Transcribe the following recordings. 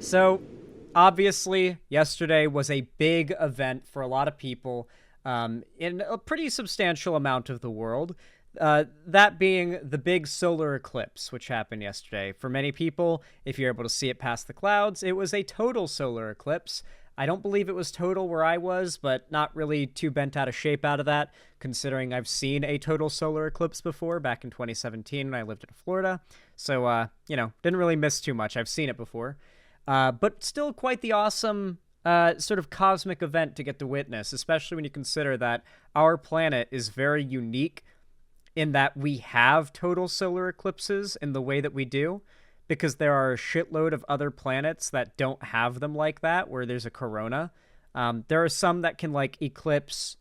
So, obviously, yesterday was a big event for a lot of people in a pretty substantial amount of the world. That being the big solar eclipse, which happened yesterday. For many people, if you're able to see it past the clouds, it was a total solar eclipse. I don't believe it was total where I was, but not really too bent out of shape out of that, considering I've seen a total solar eclipse before back in 2017 when I lived in Florida. So, didn't really miss too much. I've seen it before. But still quite the awesome sort of cosmic event to get to witness, especially when you consider that our planet is very unique in that we have total solar eclipses in the way that we do, because there are a shitload of other planets that don't have them like that, where there's a corona. There are some that can, like, eclipse,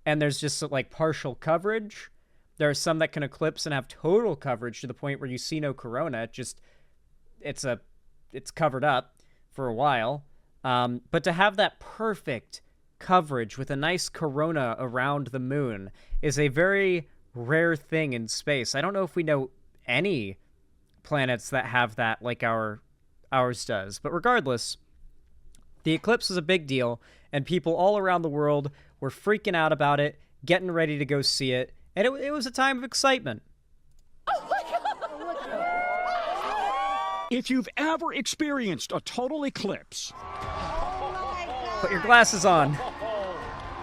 and there's just, like, partial coverage. There are some that can eclipse and have total coverage to the point where you see no corona. It's covered up for a while. But to have that perfect coverage with a nice corona around the moon is a very rare thing in space. I don't know if we know any planets that have that like ours does. But regardless, the eclipse was a big deal, and people all around the world were freaking out about it, getting ready to go see it, and it was a time of excitement. If you've ever experienced a total eclipse, Put your glasses on.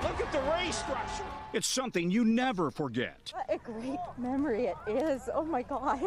look at the ray structure. It's something you never forget. What a great memory it is. Oh my gosh.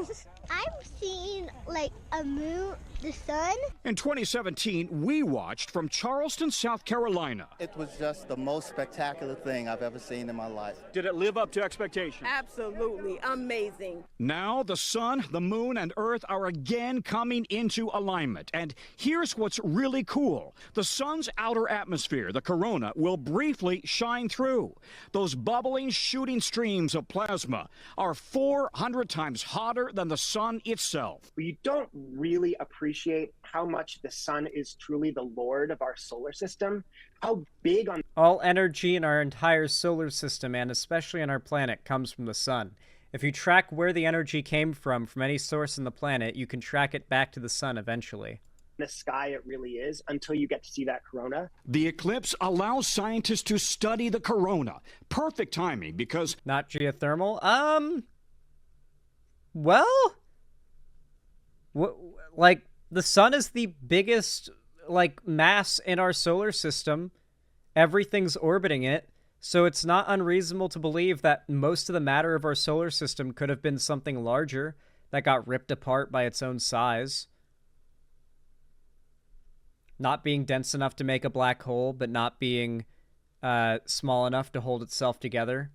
I've seen like a moon, the sun. In 2017, we watched from Charleston, South Carolina. It was just the most spectacular thing I've ever seen in my life. Did it live up to expectations? Absolutely amazing. Now the sun, the moon, and Earth are again coming into alignment. And here's what's really cool. The sun's outer atmosphere, the corona, will briefly shine through. Those bubbling, shooting streams of plasma are 400 times hotter than the sun itself. You don't really appreciate how much the sun is truly the lord of our solar system, how big on All energy in our entire solar system, and especially on our planet, comes from the sun. If you track where the energy came from any source in the planet, you can track it back to the sun eventually. the sky it really is until you get to see that corona. The eclipse allows scientists to study the corona. Perfect timing because... Not geothermal? Well... Like, the sun is the biggest, like, mass in our solar system. Everything's orbiting it. So it's not unreasonable to believe that most of the matter of our solar system could have been something larger that got ripped apart by its own size. Not being dense enough to make a black hole, but not being small enough to hold itself together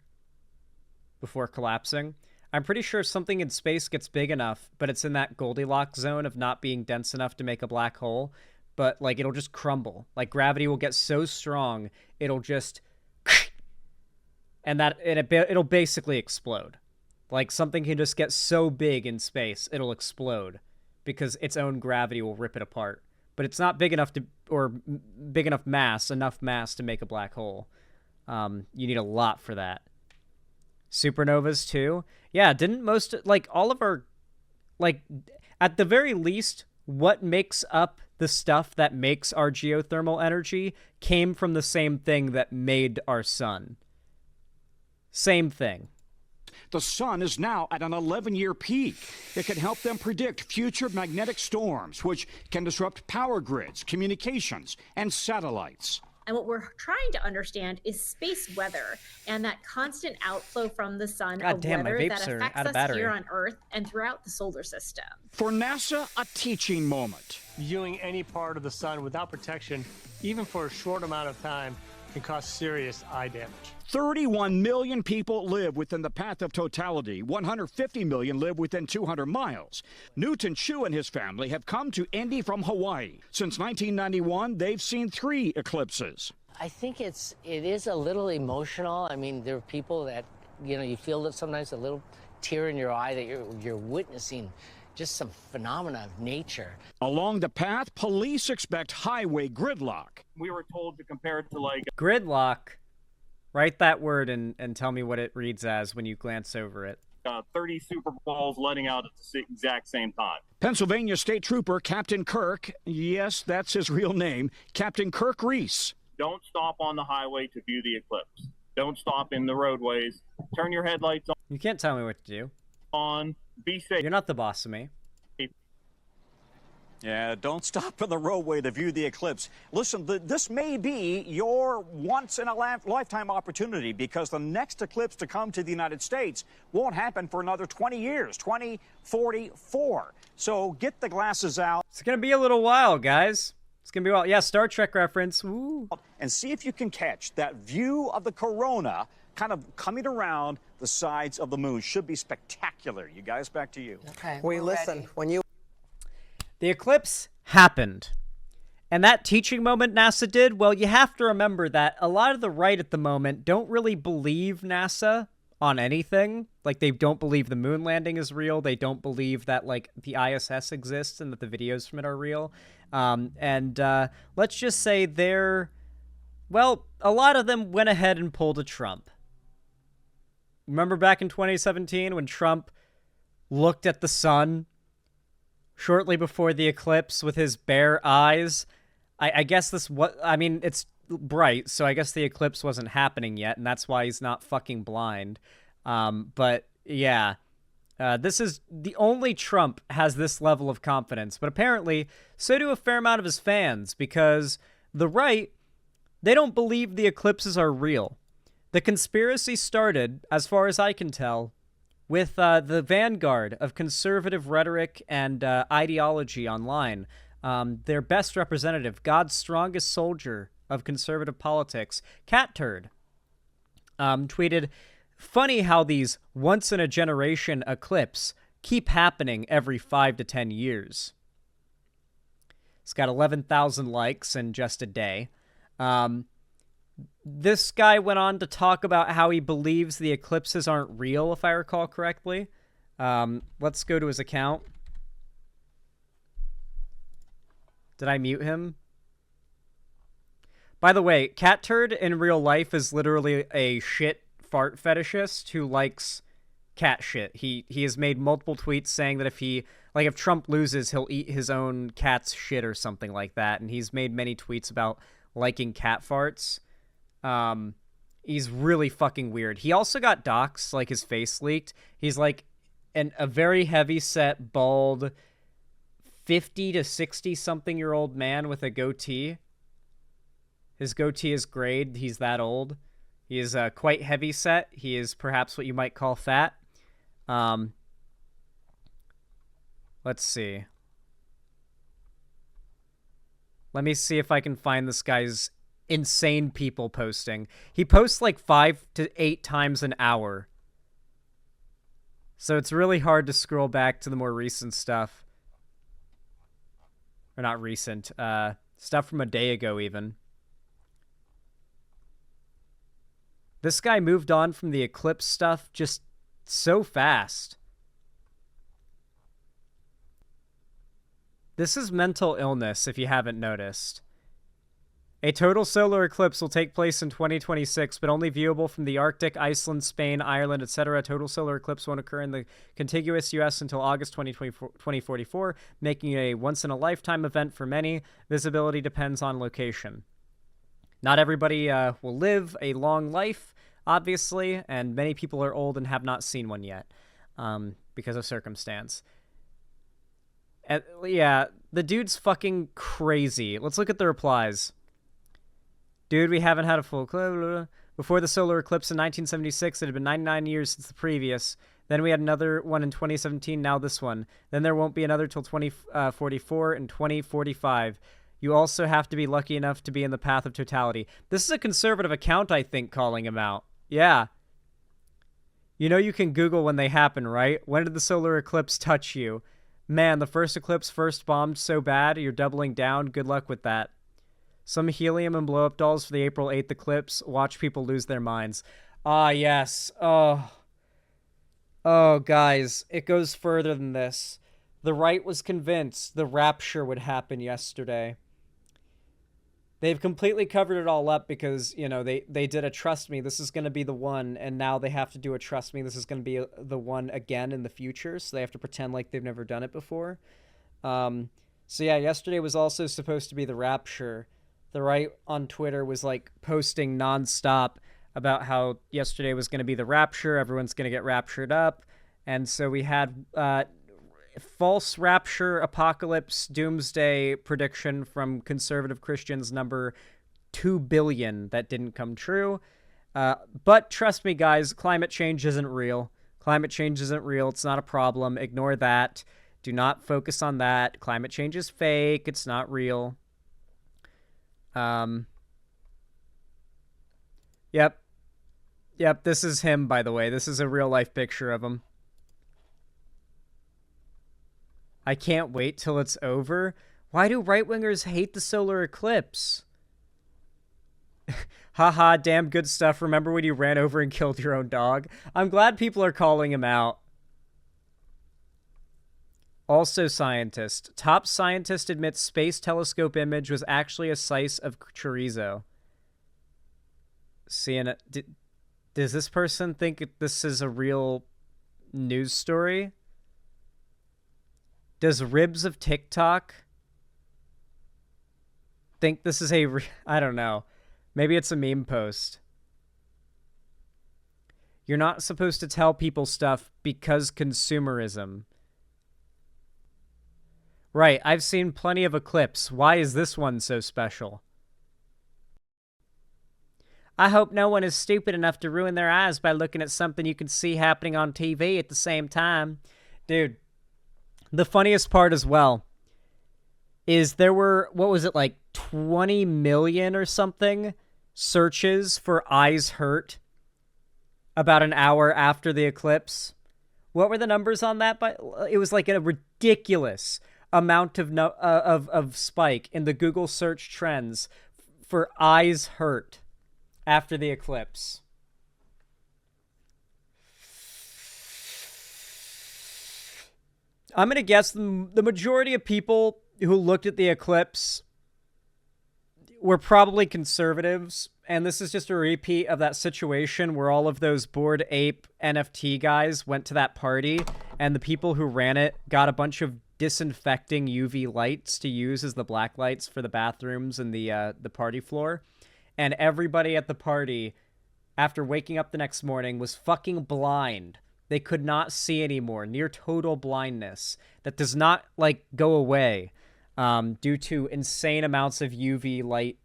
before collapsing. I'm pretty sure if something in space gets big enough, but it's in that Goldilocks zone of not being dense enough to make a black hole, but, like, it'll just crumble. Like, gravity will get so strong, it'll just... and it'll basically explode. Like, something can just get so big in space, it'll explode, because its own gravity will rip it apart. But it's not big enough to, or big enough mass to make a black hole. You need a lot for that. Supernovas, too? Yeah, didn't most, like, all of our, like, at the very least, what makes up the stuff that makes our geothermal energy came from the same thing that made our sun. Same thing. The sun is now at an 11-year peak. It can help them predict future magnetic storms, which can disrupt power grids, communications, and satellites. And what we're trying to understand is space weather and that constant outflow from the sun of weather that affects us here on Earth and throughout the solar system. For NASA, a teaching moment. Viewing any part of the sun without protection, even for a short amount of time, can cause serious eye damage. 31 million people live within the path of totality. 150 million live within 200 miles. Newton Chu and his family have come to Indy from Hawaii. Since 1991, they've seen 3 eclipses. I think it is a little emotional. I mean, there are people that, you know, you feel that sometimes a little tear in your eye that you're witnessing just some phenomena of nature. Along the path, police expect highway gridlock. We were told to compare it to, like... Gridlock. Write that word and tell me what it reads as when you glance over it. 30 Super Bowls letting out at the exact same time. Pennsylvania State Trooper Captain Kirk, yes, that's his real name, Captain Kirk Reese. Don't stop on the highway to view the eclipse. Don't stop in the roadways. Turn your headlights on. You can't tell me what to do. Be safe. You're not the boss of me. Yeah, don't stop on the roadway to view the eclipse. Listen, this may be your once-in-a-lifetime opportunity because the next eclipse to come to the United States won't happen for another 20 years, 2044. So get the glasses out. It's going to be a little while, guys. It's going to be a while. Yeah, Star Trek reference. Woo. And see if you can catch that view of the corona kind of coming around the sides of the moon. Should be spectacular. You guys, back to you. Okay. Listen, when you... The eclipse happened. And that teaching moment NASA did, well, you have to remember that a lot of the right at the moment don't really believe NASA on anything. Like, they don't believe the moon landing is real. They don't believe that, like, the ISS exists and that the videos from it are real. Let's just say well, a lot of them went ahead and pulled a Trump. Remember back in 2017 when Trump looked at the sun shortly before the eclipse with his bare eyes? I guess it's bright, so I guess the eclipse wasn't happening yet, and that's why he's not fucking blind. But yeah, this is the only Trump has this level of confidence, but apparently so do a fair amount of his fans, because the right, they don't believe the eclipses are real. The conspiracy started, as far as I can tell, with the vanguard of conservative rhetoric and ideology online. Their best representative, God's strongest soldier of conservative politics, Cat Turd, tweeted, "Funny how these once-in-a-generation eclipse keep happening every 5 to 10 years." It's got 11,000 likes in just a day. This guy went on to talk about how he believes the eclipses aren't real, if I recall correctly. Let's go to his account. Did I mute him? By the way, Cat Turd in real life is literally a shit fart fetishist who likes cat shit. He has made multiple tweets saying that if Trump loses, he'll eat his own cat's shit or something like that. And he's made many tweets about liking cat farts. He's really fucking weird. He also got doxxed, like his face leaked. He's like a very heavy set, bald, 50 to 60 something year old man with a goatee. His goatee is grayed. He's that old. He is quite heavy set. He is perhaps what you might call fat. Let's see. Let me see if I can find this guy's insane people posting. He posts like 5 to 8 times an hour. So it's really hard to scroll back to the more recent stuff. Or not recent. Stuff from a day ago even. This guy moved on from the eclipse stuff just so fast. This is mental illness, if you haven't noticed. A total solar eclipse will take place in 2026, but only viewable from the Arctic, Iceland, Spain, Ireland, etc. A total solar eclipse won't occur in the contiguous U.S. until August 2044, making it a once-in-a-lifetime event for many. Visibility depends on location. Not everybody will live a long life, obviously, and many people are old and have not seen one yet because of circumstance. Yeah, the dude's fucking crazy. Let's look at the replies. Dude, we haven't had a full... Before the solar eclipse in 1976, it had been 99 years since the previous. Then we had another one in 2017, now this one. Then there won't be another till 2044 and 2045. You also have to be lucky enough to be in the path of totality. This is a conservative account, I think, calling him out. Yeah. You know you can Google when they happen, right? When did the solar eclipse touch you? Man, the first eclipse first bombed so bad, you're doubling down. Good luck with that. Some helium and blow-up dolls for the April 8th eclipse. Watch people lose their minds. Ah, yes. Oh, guys, it goes further than this. The right was convinced the rapture would happen yesterday. They've completely covered it all up because, you know, they did a Trust Me, this is going to be the one, and now they have to do a Trust Me, this is going to be the one again in the future, so they have to pretend like they've never done it before. So yeah, yesterday was also supposed to be the Rapture. The right on Twitter was, like, posting nonstop about how yesterday was going to be the Rapture, everyone's going to get raptured up, and so we had false rapture, apocalypse, doomsday prediction from conservative Christians number 2 billion that didn't come true. But trust me, guys, climate change isn't real. Climate change isn't real. It's not a problem. Ignore that. Do not focus on that. Climate change is fake. It's not real. Yep. Yep, this is him, by the way. This is a real-life picture of him. I can't wait till it's over. Why do right-wingers hate the solar eclipse? Haha, damn good stuff. Remember when you ran over and killed your own dog? I'm glad people are calling him out. Also scientist. Top scientist admits space telescope image was actually a slice of chorizo. CNN. Does this person think this is a real news story? Does Ribs of TikTok think this is a... I don't know. Maybe it's a meme post. You're not supposed to tell people stuff because consumerism. Right, I've seen plenty of Eclipse. Why is this one so special? I hope no one is stupid enough to ruin their eyes by looking at something you can see happening on TV at the same time. Dude. The funniest part as well is there were, what was it, like 20 million or something searches for eyes hurt about an hour after the eclipse. What were the numbers on that? It was like a ridiculous amount of spike in the Google search trends for eyes hurt after the eclipse. I'm going to guess the majority of people who looked at the eclipse were probably conservatives, and this is just a repeat of that situation where all of those Bored Ape NFT guys went to that party, and the people who ran it got a bunch of disinfecting UV lights to use as the black lights for the bathrooms and the party floor, and everybody at the party, after waking up the next morning, was fucking blind. They could not see anymore, near total blindness. That does not, like, go away due to insane amounts of UV light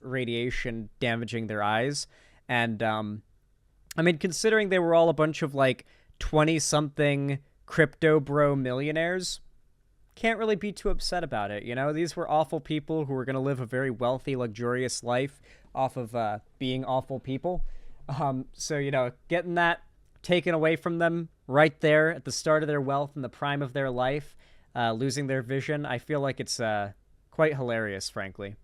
radiation damaging their eyes. And, I mean, considering they were all a bunch of, like, 20-something crypto bro millionaires, can't really be too upset about it, you know? These were awful people who were going to live a very wealthy, luxurious life off of being awful people. So, you know, getting that taken away from them right there at the start of their wealth and the prime of their life, losing their vision, I feel like it's quite hilarious, frankly.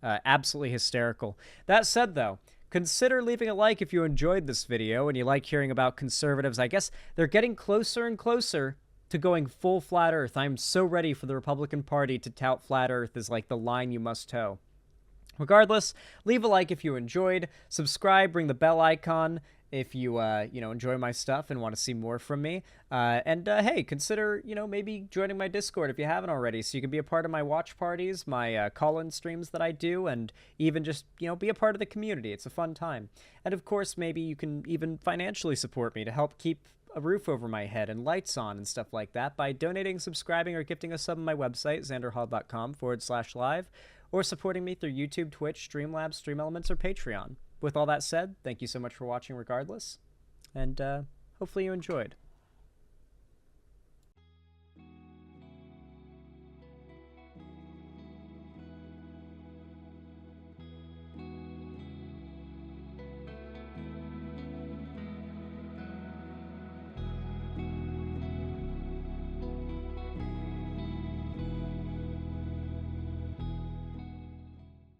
Absolutely hysterical. That said, though, consider leaving a like if you enjoyed this video and you like hearing about conservatives. I guess they're getting closer and closer to going full flat earth. I'm so ready for the Republican Party to tout flat earth as, like, the line you must toe. Regardless, leave a like if you enjoyed, subscribe, ring the bell icon if you, you know, enjoy my stuff and want to see more from me. And hey, consider, you know, maybe joining my Discord if you haven't already, so you can be a part of my watch parties, my call-in streams that I do, and even just, you know, be a part of the community. It's a fun time. And of course, maybe you can even financially support me to help keep a roof over my head and lights on and stuff like that by donating, subscribing, or gifting a sub on my website, xanderhall.com/live, or supporting me through YouTube, Twitch, Streamlabs, Stream Elements, or Patreon. With all that said, thank you so much for watching regardless, and hopefully you enjoyed.